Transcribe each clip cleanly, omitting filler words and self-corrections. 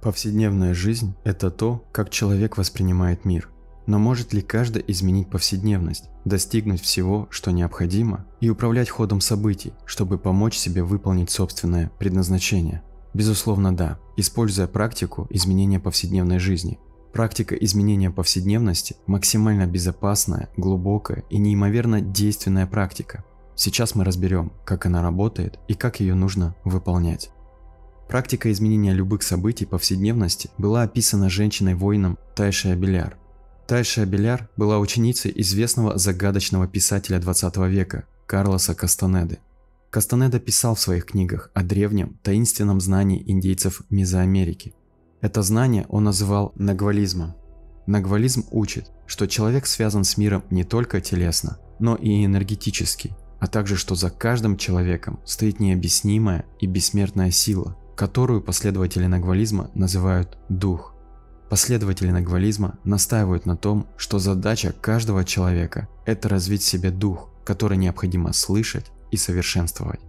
Повседневная жизнь – это то, как человек воспринимает мир. Но может ли каждый изменить повседневность, достигнуть всего, что необходимо, и управлять ходом событий, чтобы помочь себе выполнить собственное предназначение? Безусловно, да, используя практику изменения повседневной жизни. Практика изменения повседневности – максимально безопасная, глубокая и неимоверно действенная практика. Сейчас мы разберем, как она работает и как ее нужно выполнять. Практика изменения любых событий повседневности была описана женщиной-воином Тайшей Абеляр. Тайша Абеляр была ученицей известного загадочного писателя 20 века Карлоса Кастанеды. Кастанеда писал в своих книгах о древнем, таинственном знании индейцев Мезоамерики. Это знание он называл нагвализмом. Нагвализм учит, что человек связан с миром не только телесно, но и энергетически, а также что за каждым человеком стоит необъяснимая и бессмертная сила, которую последователи нагвализма называют дух. Последователи нагвализма настаивают на том, что задача каждого человека – это развить в себе дух, который необходимо слышать и совершенствовать.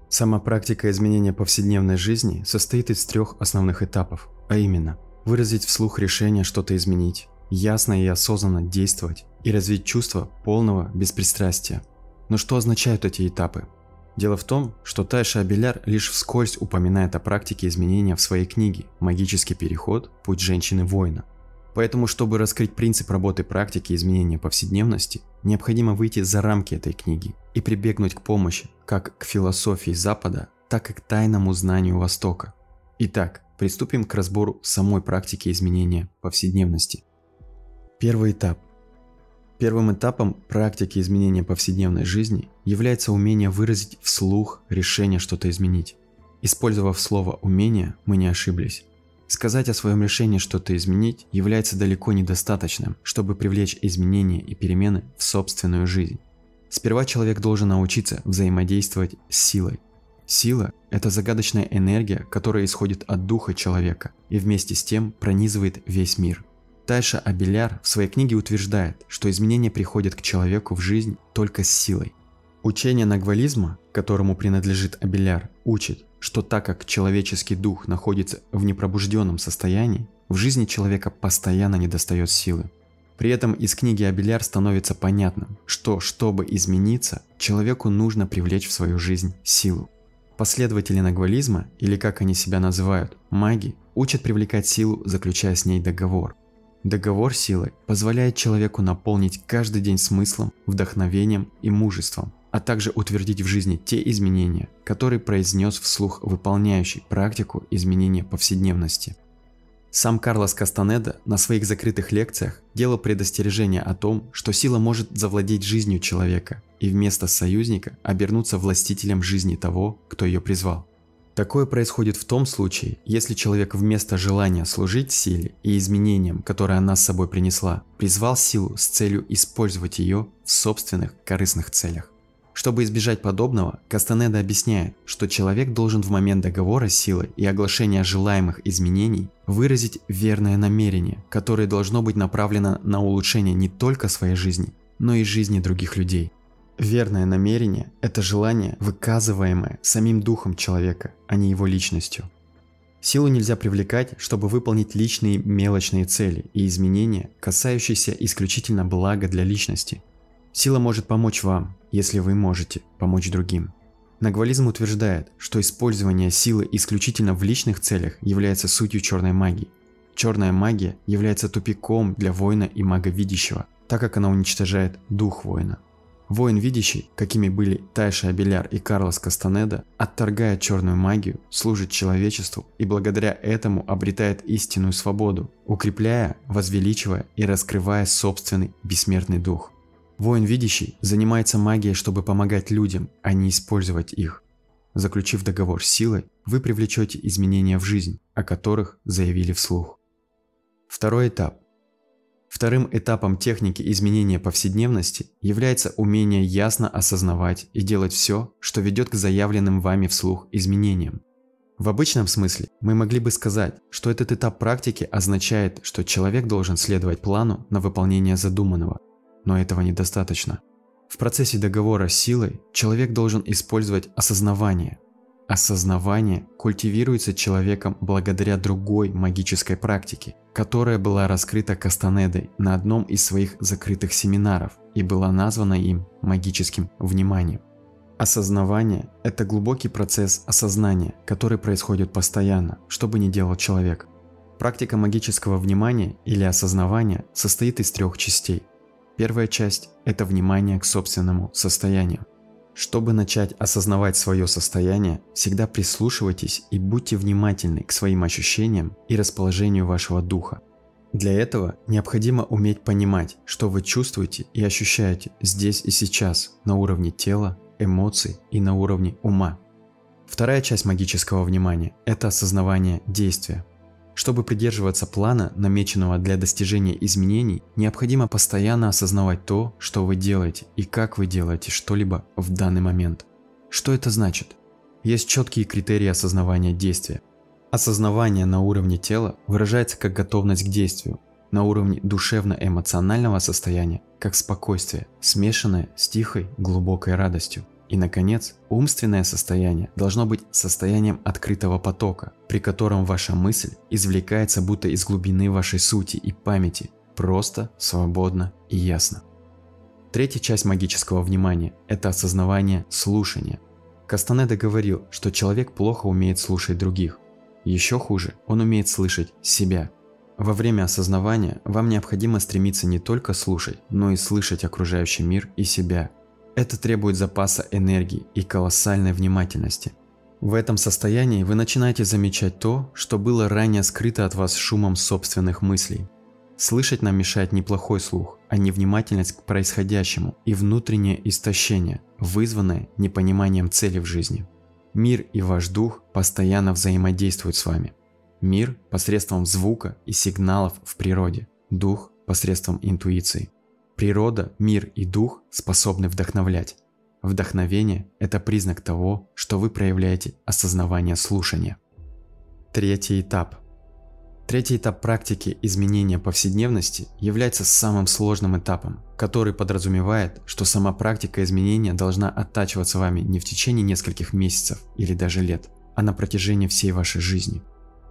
Сама практика изменения повседневной жизни состоит из трех основных этапов, а именно выразить вслух решение что-то изменить, ясно и осознанно действовать и развить чувство полного беспристрастия. Но что означают эти этапы? Дело в том, что Тайша Абеляр лишь вскользь упоминает о практике изменения в своей книге «Магический переход. Путь женщины-воина». Поэтому, чтобы раскрыть принцип работы практики изменения повседневности, необходимо выйти за рамки этой книги и прибегнуть к помощи как к философии Запада, так и к тайному знанию Востока. Итак, приступим к разбору самой практики изменения повседневности. Первый этап. Первым этапом практики изменения повседневной жизни является умение выразить вслух решение что-то изменить. Использовав слово «умение», мы не ошиблись. Сказать о своем решении что-то изменить является далеко недостаточным, чтобы привлечь изменения и перемены в собственную жизнь. Сперва человек должен научиться взаимодействовать с силой. Сила – это загадочная энергия, которая исходит от духа человека и вместе с тем пронизывает весь мир. Тайша Абеляр в своей книге утверждает, что изменения приходят к человеку в жизнь только с силой. Учение нагвализма, которому принадлежит Абеляр, учит, что так как человеческий дух находится в непробужденном состоянии, в жизни человека постоянно недостает силы. При этом из книги Абеляр становится понятным, что, чтобы измениться, человеку нужно привлечь в свою жизнь силу. Последователи нагвализма, или как они себя называют, маги, учат привлекать силу, заключая с ней договор. Договор силы позволяет человеку наполнить каждый день смыслом, вдохновением и мужеством, а также утвердить в жизни те изменения, которые произнес вслух выполняющий практику изменения повседневности. Сам Карлос Кастанеда на своих закрытых лекциях делал предостережение о том, что сила может завладеть жизнью человека и вместо союзника обернуться властителем жизни того, кто ее призвал. Такое происходит в том случае, если человек вместо желания служить силе и изменениям, которые она с собой принесла, призвал силу с целью использовать ее в собственных корыстных целях. Чтобы избежать подобного, Кастанеда объясняет, что человек должен в момент договора с силой и оглашения желаемых изменений выразить верное намерение, которое должно быть направлено на улучшение не только своей жизни, но и жизни других людей. Верное намерение – это желание, выказываемое самим духом человека, а не его личностью. Силу нельзя привлекать, чтобы выполнить личные мелочные цели и изменения, касающиеся исключительно блага для личности. Сила может помочь вам, если вы можете помочь другим. Нагвализм утверждает, что использование силы исключительно в личных целях является сутью черной магии. Черная магия является тупиком для воина и мага видящего, так как она уничтожает дух воина. Воин видящий, какими были Тайша Абеляр и Карлос Кастанеда, отторгая черную магию, служит человечеству и благодаря этому обретает истинную свободу, укрепляя, возвеличивая и раскрывая собственный бессмертный дух. Воин видящий занимается магией, чтобы помогать людям, а не использовать их. Заключив договор с силой, вы привлечете изменения в жизнь, о которых заявили вслух. Второй этап. Вторым этапом техники изменения повседневности является умение ясно осознавать и делать все, что ведет к заявленным вами вслух изменениям. В обычном смысле мы могли бы сказать, что этот этап практики означает, что человек должен следовать плану на выполнение задуманного, но этого недостаточно. В процессе договора с силой человек должен использовать осознавание. Осознавание культивируется человеком благодаря другой магической практике, которая была раскрыта Кастанедой на одном из своих закрытых семинаров и была названа им магическим вниманием. Осознавание – это глубокий процесс осознания, который происходит постоянно, что бы ни делал человек. Практика магического внимания или осознавания состоит из 3 частей. Первая часть – это внимание к собственному состоянию. Чтобы начать осознавать свое состояние, всегда прислушивайтесь и будьте внимательны к своим ощущениям и расположению вашего духа. Для этого необходимо уметь понимать, что вы чувствуете и ощущаете здесь и сейчас на уровне тела, эмоций и на уровне ума. Вторая часть магического внимания – это осознавание действия. Чтобы придерживаться плана, намеченного для достижения изменений, необходимо постоянно осознавать то, что вы делаете и как вы делаете что-либо в данный момент. Что это значит? Есть четкие критерии осознавания действия. Осознавание на уровне тела выражается как готовность к действию, на уровне душевно-эмоционального состояния как спокойствие, смешанное с тихой, глубокой радостью. И, наконец, умственное состояние должно быть состоянием открытого потока, при котором ваша мысль извлекается будто из глубины вашей сути и памяти, просто, свободно и ясно. Третья часть магического внимания – это осознавание слушания. Кастанеда говорил, что человек плохо умеет слушать других. Еще хуже, он умеет слышать себя. Во время осознавания вам необходимо стремиться не только слушать, но и слышать окружающий мир и себя. Это требует запаса энергии и колоссальной внимательности. В этом состоянии вы начинаете замечать то, что было ранее скрыто от вас шумом собственных мыслей. Слышать нам мешает не плохой слух, а невнимательность к происходящему и внутреннее истощение, вызванное непониманием цели в жизни. Мир и ваш дух постоянно взаимодействуют с вами. Мир посредством звука и сигналов в природе, дух посредством интуиции. Природа, мир и дух способны вдохновлять. Вдохновение – это признак того, что вы проявляете осознавание слушания. Третий этап. Третий этап практики изменения повседневности является самым сложным этапом, который подразумевает, что сама практика изменения должна оттачиваться вами не в течение нескольких месяцев или даже лет, а на протяжении всей вашей жизни.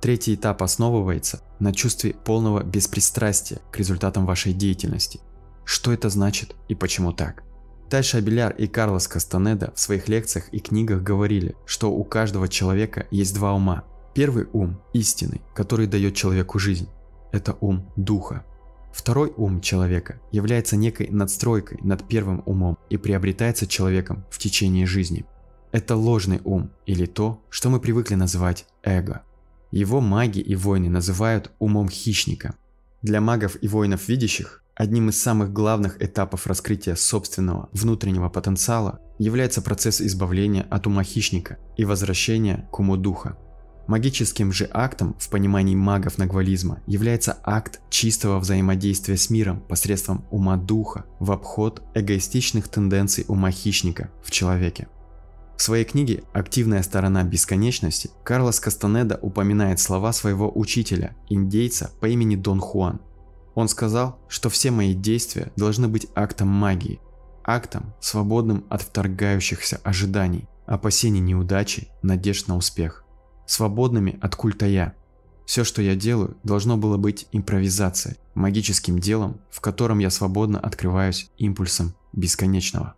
Третий этап основывается на чувстве полного беспристрастия к результатам вашей деятельности. Что это значит и почему так? Тайша Абеляр и Карлос Кастанеда в своих лекциях и книгах говорили, что у каждого человека есть 2 ума. Первый ум – истинный, который дает человеку жизнь. Это ум духа. Второй ум человека является некой надстройкой над первым умом и приобретается человеком в течение жизни. Это ложный ум или то, что мы привыкли называть эго. Его маги и воины называют умом хищника. Для магов и воинов видящих одним из самых главных этапов раскрытия собственного внутреннего потенциала является процесс избавления от ума хищника и возвращения к уму духа. Магическим же актом в понимании магов-нагвализма является акт чистого взаимодействия с миром посредством ума духа в обход эгоистичных тенденций ума хищника в человеке. В своей книге «Активная сторона бесконечности» Карлос Кастанеда упоминает слова своего учителя, индейца по имени Дон Хуан. Он сказал, что все мои действия должны быть актом магии, актом, свободным от вторгающихся ожиданий, опасений неудачи, надежд на успех, свободными от культа «я». Все, что я делаю, должно было быть импровизацией, магическим делом, в котором я свободно открываюсь импульсом бесконечного.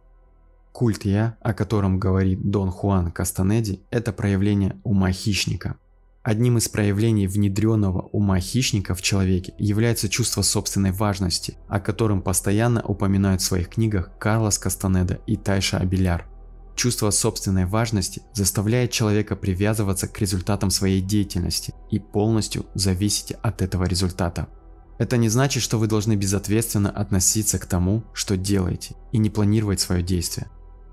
Культ «я», о котором говорит Дон Хуан Кастанеди, это проявление ума хищника. Одним из проявлений внедренного ума хищника в человеке является чувство собственной важности, о котором постоянно упоминают в своих книгах Карлос Кастанеда и Тайша Абеляр. Чувство собственной важности заставляет человека привязываться к результатам своей деятельности и полностью зависеть от этого результата. Это не значит, что вы должны безответственно относиться к тому, что делаете, и не планировать свое действие.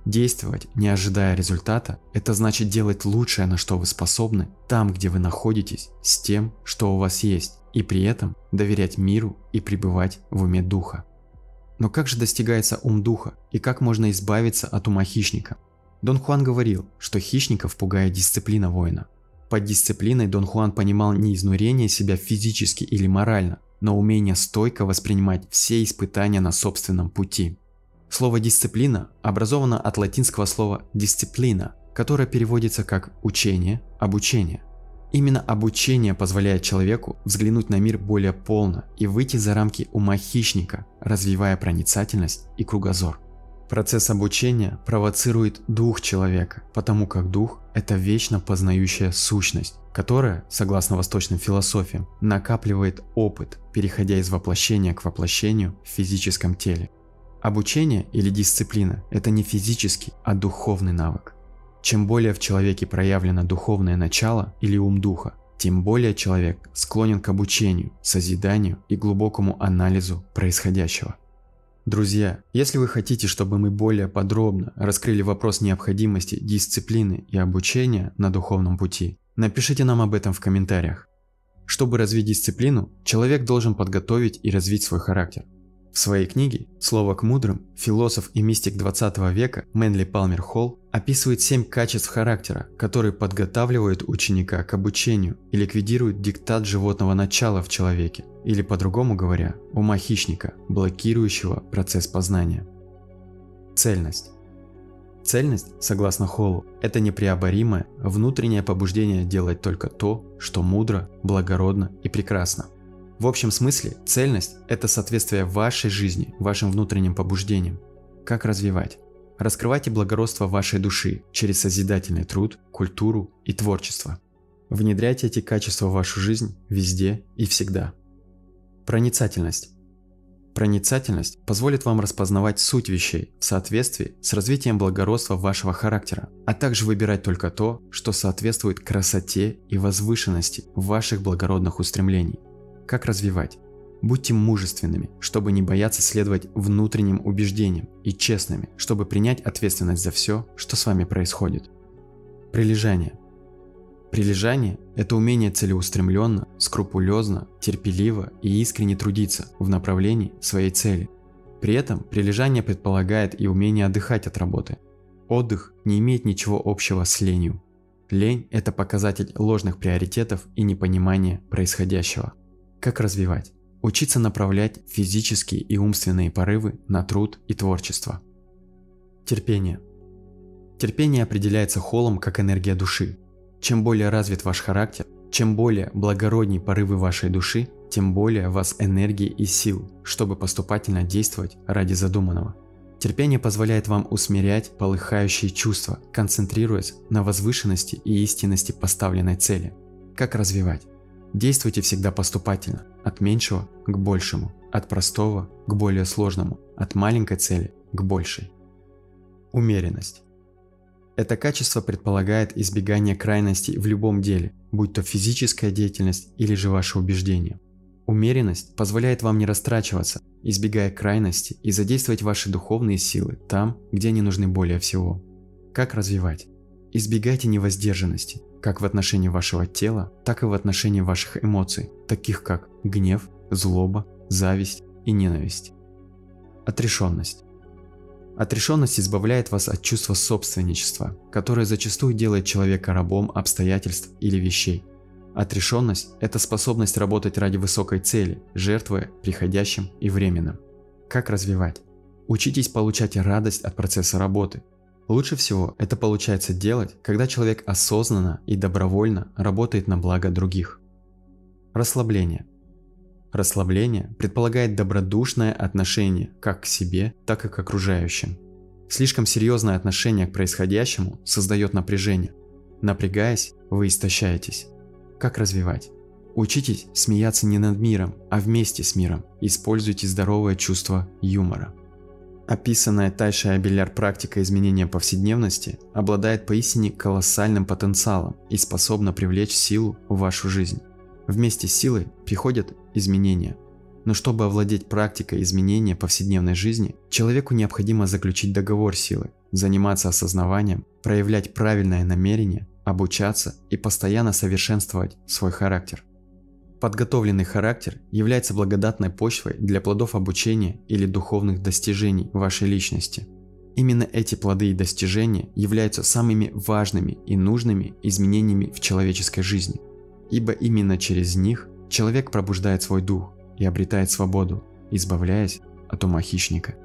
Действовать, не ожидая результата, это значит делать лучшее, на что вы способны, там, где вы находитесь, с тем, что у вас есть, и при этом доверять миру и пребывать в уме духа. Но как же достигается ум духа, и как можно избавиться от ума хищника? Дон Хуан говорил, что хищников пугает дисциплина воина. Под дисциплиной Дон Хуан понимал не изнурение себя физически или морально, но умение стойко воспринимать все испытания на собственном пути. Слово «дисциплина» образовано от латинского слова «disciplina», которое переводится как «учение», «обучение». Именно обучение позволяет человеку взглянуть на мир более полно и выйти за рамки ума хищника, развивая проницательность и кругозор. Процесс обучения провоцирует дух человека, потому как дух – это вечно познающая сущность, которая, согласно восточным философиям, накапливает опыт, переходя из воплощения к воплощению в физическом теле. Обучение или дисциплина – это не физический, а духовный навык. Чем более в человеке проявлено духовное начало или ум духа, тем более человек склонен к обучению, созиданию и глубокому анализу происходящего. Друзья, если вы хотите, чтобы мы более подробно раскрыли вопрос необходимости дисциплины и обучения на духовном пути, напишите нам об этом в комментариях. Чтобы развить дисциплину, человек должен подготовить и развить свой характер. В своей книге «Слово к мудрым» философ и мистик 20 века Мэнли Палмер Холл описывает 7 качеств характера, которые подготавливают ученика к обучению и ликвидируют диктат животного начала в человеке, или, по-другому говоря, ума хищника, блокирующего процесс познания. Цельность. Цельность, согласно Холлу, это непреоборимое внутреннее побуждение делать только то, что мудро, благородно и прекрасно. В общем смысле, цельность – это соответствие вашей жизни, вашим внутренним побуждениям. Как развивать? Раскрывайте благородство вашей души через созидательный труд, культуру и творчество. Внедряйте эти качества в вашу жизнь везде и всегда. Проницательность. Проницательность позволит вам распознавать суть вещей в соответствии с развитием благородства вашего характера, а также выбирать только то, что соответствует красоте и возвышенности ваших благородных устремлений. Как развивать? Будьте мужественными, чтобы не бояться следовать внутренним убеждениям, и честными, чтобы принять ответственность за все, что с вами происходит. Прилежание. Прилежание – это умение целеустремленно, скрупулезно, терпеливо и искренне трудиться в направлении своей цели. При этом прилежание предполагает и умение отдыхать от работы. Отдых не имеет ничего общего с ленью. Лень – это показатель ложных приоритетов и непонимания происходящего. Как развивать? Учиться направлять физические и умственные порывы на труд и творчество. Терпение. Терпение определяется Холлом как энергия души. Чем более развит ваш характер, чем более благородней порывы вашей души, тем более у вас энергии и сил, чтобы поступательно действовать ради задуманного. Терпение позволяет вам усмирять полыхающие чувства, концентрируясь на возвышенности и истинности поставленной цели. Как развивать? Действуйте всегда поступательно, от меньшего к большему, от простого к более сложному, от маленькой цели к большей. Умеренность. Это качество предполагает избегание крайностей в любом деле, будь то физическая деятельность или же ваши убеждения. Умеренность позволяет вам не растрачиваться, избегая крайности, и задействовать ваши духовные силы там, где они нужны более всего. Как развивать? Избегайте невоздержанности, как в отношении вашего тела, так и в отношении ваших эмоций, таких как гнев, злоба, зависть и ненависть. Отрешенность. Отрешенность избавляет вас от чувства собственничества, которое зачастую делает человека рабом обстоятельств или вещей. Отрешенность – это способность работать ради высокой цели, жертвуя приходящим и временным. Как развивать? Учитесь получать радость от процесса работы. Лучше всего это получается делать, когда человек осознанно и добровольно работает на благо других. Расслабление. Расслабление предполагает добродушное отношение как к себе, так и к окружающим. Слишком серьезное отношение к происходящему создает напряжение. Напрягаясь, вы истощаетесь. Как развивать? Учитесь смеяться не над миром, а вместе с миром. Используйте здоровое чувство юмора. Описанная Тайшей Абеляр практика изменения повседневности обладает поистине колоссальным потенциалом и способна привлечь силу в вашу жизнь. Вместе с силой приходят изменения. Но чтобы овладеть практикой изменения повседневной жизни, человеку необходимо заключить договор силы, заниматься осознаванием, проявлять правильное намерение, обучаться и постоянно совершенствовать свой характер. Подготовленный характер является благодатной почвой для плодов обучения или духовных достижений вашей личности. Именно эти плоды и достижения являются самыми важными и нужными изменениями в человеческой жизни, ибо именно через них человек пробуждает свой дух и обретает свободу, избавляясь от ума хищника.